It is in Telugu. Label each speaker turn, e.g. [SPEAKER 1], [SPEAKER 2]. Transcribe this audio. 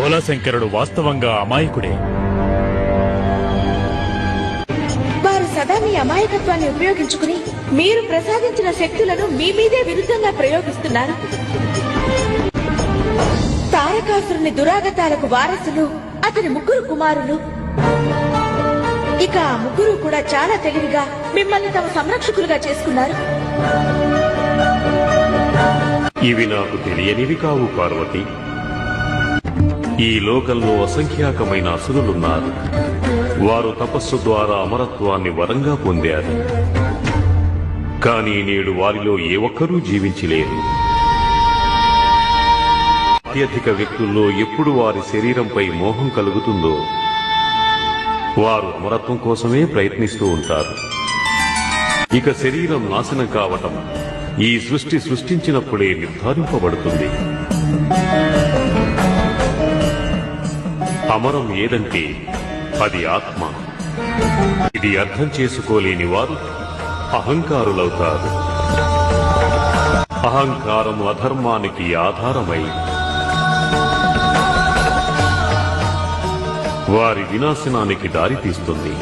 [SPEAKER 1] భోలాశంకరుడు వాస్తవంగా అమాయకుడే.
[SPEAKER 2] వారు సదా మీ అమాయకత్వాన్ని ఉపయోగించుకుని మీరు ప్రసాదించిన శక్తులను మీ మీదే విరుద్ధంగా ప్రయోగిస్తున్నారు. తారకాసురుని దురాగతాలకు వారసులు అతని 3 కుమారులు. ఇక ఆ 3 కూడా చాలా తెలివిగా మిమ్మల్ని తమ సంరక్షకులుగా చేసుకున్నారు.
[SPEAKER 3] ఇవి నాకు తెలియనివి కావు పార్వతి. ఈ లోకంలో అసంఖ్యాకమైన అసురులున్నారు. వారు తపస్సు ద్వారా అమరత్వాన్ని వరంగా పొందారు. కానీ నేడు వారిలో ఏ ఒక్కరూ జీవించలేరు. అత్యధిక వ్యక్తుల్లో ఎప్పుడు వారి శరీరంపై మోహం కలుగుతుందో వారు అమరత్వం కోసమే ప్రయత్నిస్తూ ఉంటారు. ఇక శరీరం నాశనం కావటం ఈ సృష్టి సృష్టించినప్పుడే నిర్ధారింపబడుతుంది. అమరం ఏదంటే అది ఆత్మ. ఇది అర్థం చేసుకోలేని వారు అహంకారులవుతారు. అహంకారం అధర్మానికి ఆధారమై వారి వినాశనానికి దారితీస్తుంది.